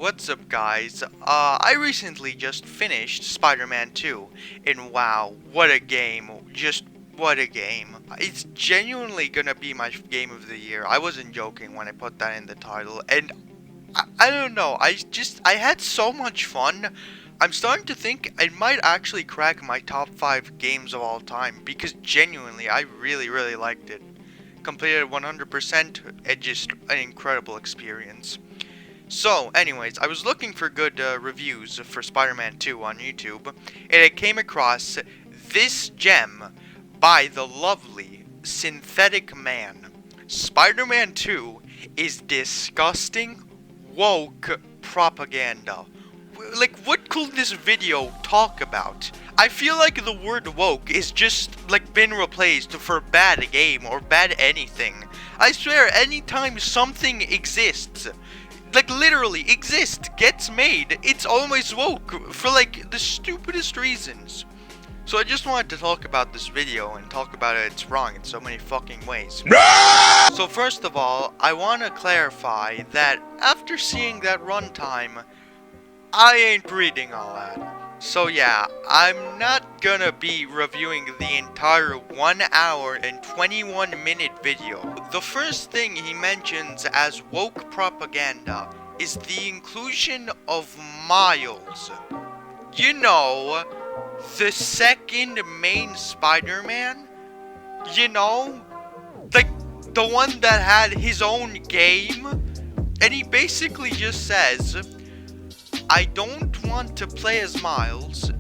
what's up guys? I recently just finished Spider-Man 2, and wow, what a game, just what a game. It's genuinely gonna be my game of the year. I wasn't joking when I put that in the title, and I don't know, I had so much fun. I'm starting to think it might actually crack my top 5 games of all time, because genuinely, I really liked it. Completed 100%, and just an incredible experience. So, anyways, I was looking for good reviews for Spider-Man 2 on YouTube, and I came across this gem by the lovely Synthetic Man. Spider-Man 2 is disgusting, woke propaganda. Like, what could this video talk about? I feel like the word woke is just, like, been replaced for bad game or bad anything. I swear, anytime something exists, like literally exists, gets made, it's always woke for like the stupidest reasons. So I just wanted to talk about this video and talk about it's wrong in so many fucking ways. So first of all, I want to clarify that after seeing that runtime, I ain't reading all that. So yeah, I'm not gonna be reviewing the entire 1 hour and 21 minute video. The first thing he mentions as woke propaganda is the inclusion of Miles. You know, the second main Spider-Man? You know, like the one that had his own game? And he basically just says, I don't want to play as Miles.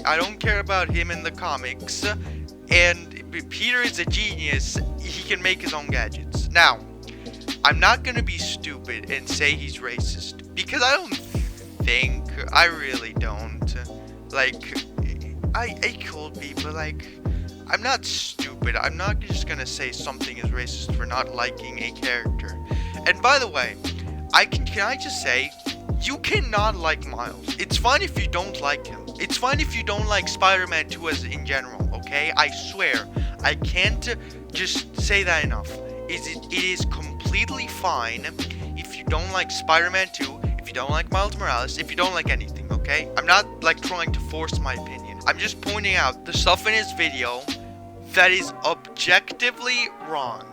I don't care about him in the comics. And Peter is a genius. He can make his own gadgets. Now, I'm not gonna be stupid and say he's racist, because I don't think. I really don't. Like, I could be, but like, I'm not stupid. I'm not just gonna say something is racist for not liking a character. And by the way, can I just say, you cannot like Miles. It's fine if you don't like him. It's fine if you don't like Spider-Man 2 as in general, okay? I swear, I can't just say that enough. It is completely fine if you don't like Spider-Man 2, if you don't like Miles Morales, if you don't like anything, okay? I'm not like trying to force my opinion. I'm just pointing out the stuff in his video that is objectively wrong.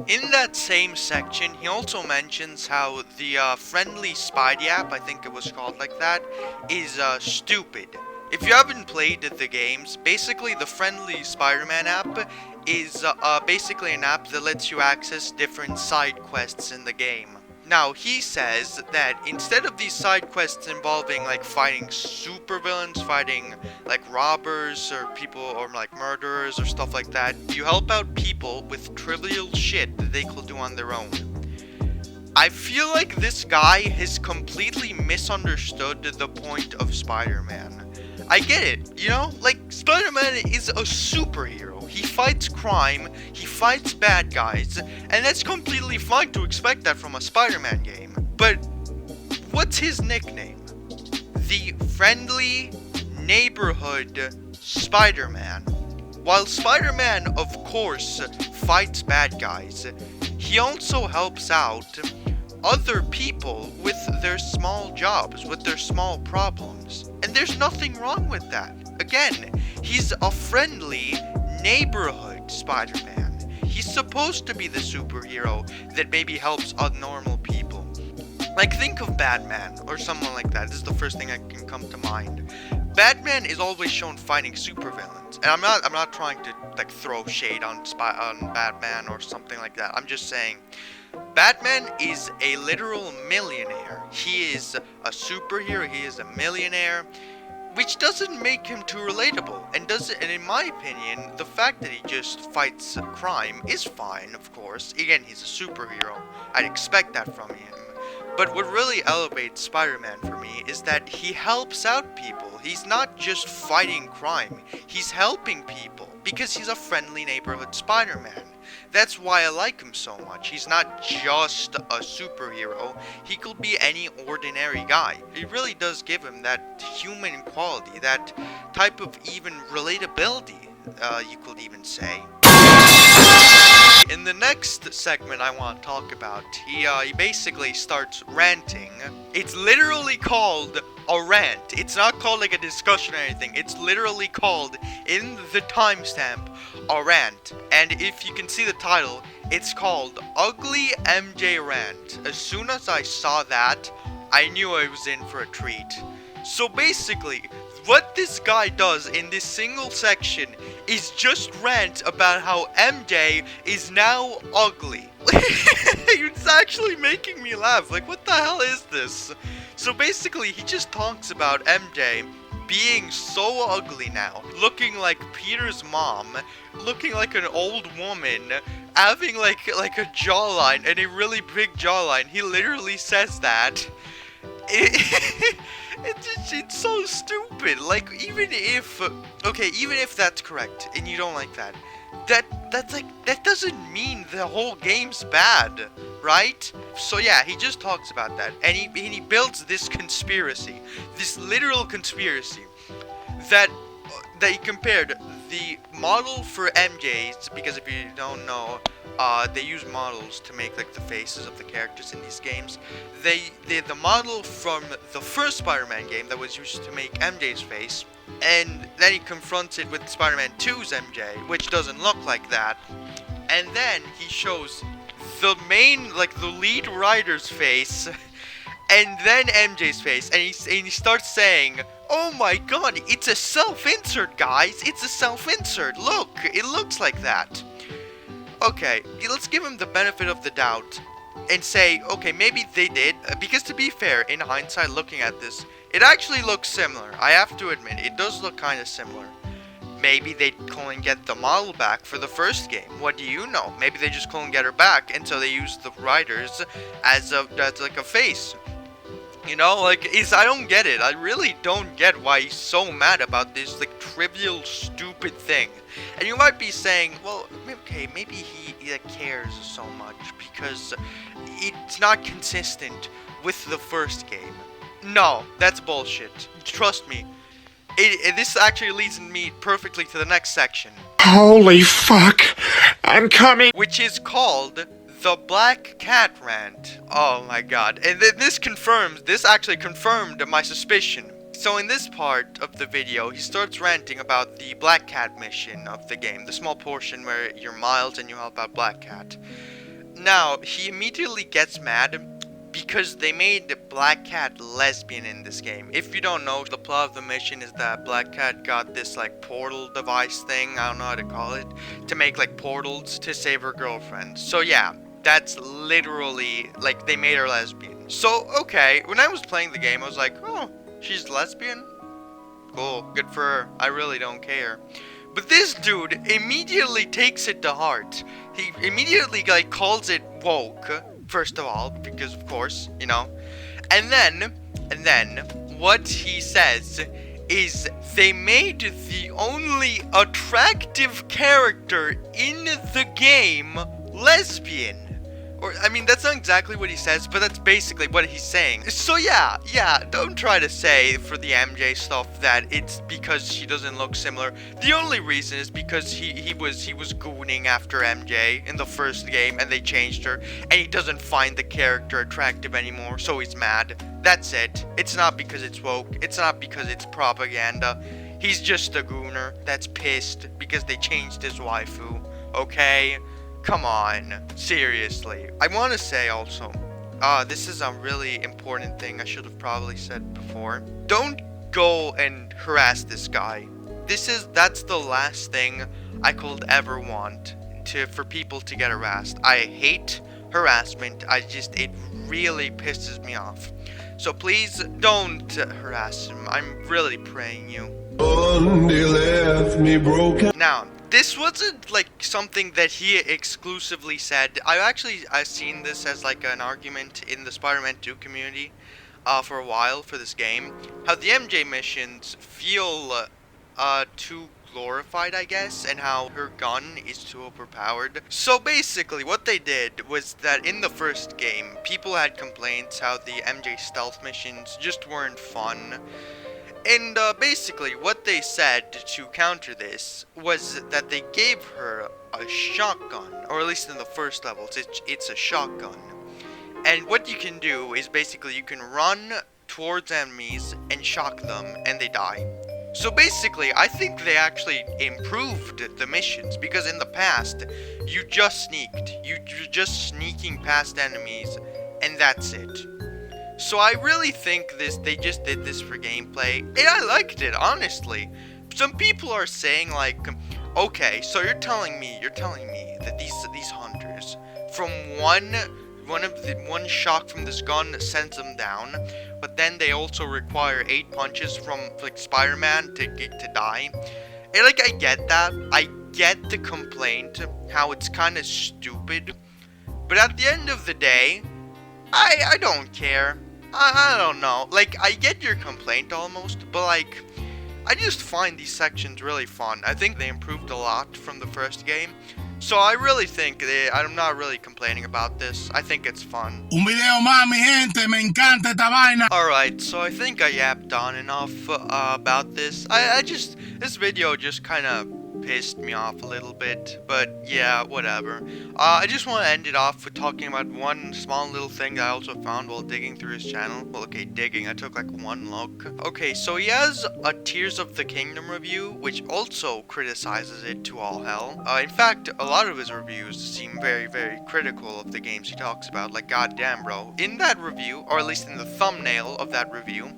In that same section, he also mentions how the friendly Spidey app, I think it was called like that, is stupid. If you haven't played the games, basically the friendly Spider-Man app is basically an app that lets you access different side quests in the game. Now, he says that instead of these side quests involving like fighting supervillains, fighting like robbers or people or like murderers or stuff like that, you help out people with trivial shit that they could do on their own. I feel like this guy has completely misunderstood the point of Spider-Man. I get it, you know? Like, Spider-Man is a superhero. He fights crime, he fights bad guys, and that's completely fine to expect that from a Spider-Man game. But what's his nickname? The friendly neighborhood Spider-Man. While Spider-Man, of course, fights bad guys, he also helps out other people with their small jobs, with their small problems. And there's nothing wrong with that. Again, he's a friendly neighborhood Spider-Man. He's supposed to be the superhero that maybe helps normal people. Like, think of Batman or someone like that. This is the first thing that can come to mind. Batman is always shown fighting supervillains, and I'm not trying to like throw shade on Batman or something like that. I'm just saying, Batman is a literal millionaire. He is a superhero. He is a millionaire, which doesn't make him too relatable. And in my opinion, the fact that he just fights crime is fine, of course. Again, he's a superhero. I'd expect that from him. But what really elevates Spider-Man for me is that he helps out people. He's not just fighting crime. He's helping people because he's a friendly neighborhood Spider-Man. That's why I like him so much. He's not just a superhero. He could be any ordinary guy. It really does give him that human quality, that type of even relatability, you could even say. In the next segment I want to talk about, he basically starts ranting. It's literally called a rant. It's not called like a discussion or anything. It's literally called, in the timestamp, a rant. And if you can see the title, it's called Ugly MJ Rant. As soon as I saw that, I knew I was in for a treat. So basically, what this guy does in this single section is just rant about how MJ is now ugly. It's actually making me laugh. Like, what the hell is this? So basically, he just talks about MJ being so ugly now, looking like Peter's mom, looking like an old woman, having like a jawline, and a really big jawline. He literally says that. It's so stupid. Like, even if that's correct and you don't like that, that doesn't mean the whole game's bad, right? So yeah, he just talks about that, and he builds this conspiracy, this literal conspiracy, that he compared the model for MJ's, because if you don't know, they use models to make like the faces of the characters in these games. The model from the first Spider-Man game that was used to make MJ's face, and then he confronts it with Spider-Man 2's MJ, which doesn't look like that. And then he shows the lead writer's face, and then MJ's face, and he starts saying, "Oh my god, it's a self-insert, guys! It's a self-insert! Look, it looks like that!" Okay, let's give him the benefit of the doubt and say, okay, maybe they did, because to be fair, in hindsight, looking at this, it actually looks similar. I have to admit, it does look kind of similar. Maybe they couldn't get the model back for the first game. What do you know? Maybe they just couldn't get her back, and so they used the writers as like a face. You know, like, I don't get it. I really don't get why he's so mad about this, like, trivial, stupid thing. And you might be saying, well, okay, maybe he cares so much because it's not consistent with the first game. No, that's bullshit. Trust me. This actually leads me perfectly to the next section. Holy fuck, I'm coming. Which is called the Black Cat Rant. Oh my god. And this actually confirmed my suspicion. So in this part of the video, he starts ranting about the Black Cat mission of the game, the small portion where you're Miles and you help out Black Cat. Now, he immediately gets mad because they made Black Cat lesbian in this game. If you don't know, the plot of the mission is that Black Cat got this like portal device thing, I don't know how to call it, to make like portals to save her girlfriend. So yeah, that's literally, like, they made her lesbian. So, okay, when I was playing the game, I was like, oh, she's lesbian? Cool, good for her. I really don't care. But this dude immediately takes it to heart. He immediately, like, calls it woke, first of all, because of course, you know. And then, what he says is they made the only attractive character in the game lesbian. Or, I mean, that's not exactly what he says, but that's basically what he's saying. So yeah, don't try to say for the MJ stuff that it's because she doesn't look similar. The only reason is because he was gooning after MJ in the first game, and they changed her, and he doesn't find the character attractive anymore, so he's mad. That's it. It's not because it's woke. It's not because it's propaganda. He's just a gooner that's pissed because they changed his waifu, okay? Come on, seriously. I want to say also, this is a really important thing I should have probably said before. Don't go and harass this guy. That's the last thing I could ever want for people to get harassed. I hate harassment. It really pisses me off. So please don't harass him. I'm really praying you. Left me broken. Now, this wasn't like something that he exclusively said. I've seen this as like an argument in the Spider-Man 2 community for a while for this game. How the MJ missions feel too glorified, I guess, and how her gun is too overpowered. So basically what they did was that in the first game, people had complaints how the MJ stealth missions just weren't fun. And basically, what they said to counter this was that they gave her a shotgun, or at least in the first levels, it's a shotgun. And what you can do is basically you can run towards enemies and shock them, and they die. So basically, I think they actually improved the missions, because in the past, you just sneaked. You're just sneaking past enemies, and that's it. So I really think they just did this for gameplay, and I liked it, honestly. Some people are saying like, okay, so you're telling me that these hunters, from one shock from this gun sends them down, but then they also require 8 punches from like Spider-Man to die. And like, I get that. I get the complaint, how it's kind of stupid, but at the end of the day, I don't care. I don't know. Like, I get your complaint almost, but like, I just find these sections really fun. I think they improved a lot from the first game. So I really think I'm not really complaining about this. I think it's fun. Un video más, mi gente, me encanta esta vaina. Alright, so I think I yapped on enough about this. This video just kind of pissed me off a little bit, but yeah, whatever. I just want to end it off with talking about one small little thing that I also found while digging through his channel. Well, okay, digging, I took like one look. Okay, so he has a Tears of the Kingdom review, which also criticizes it to all hell. In fact, a lot of his reviews seem very, very critical of the games he talks about, like goddamn bro. In that review, or at least in the thumbnail of that review,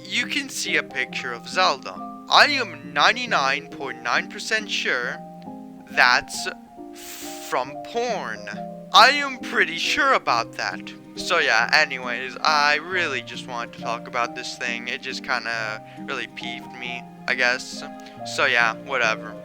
you can see a picture of Zelda. I am 99.9% sure that's from porn. I am pretty sure about that. So yeah, anyways, I really just wanted to talk about this thing. It just kinda really peeved me, I guess. So yeah, whatever.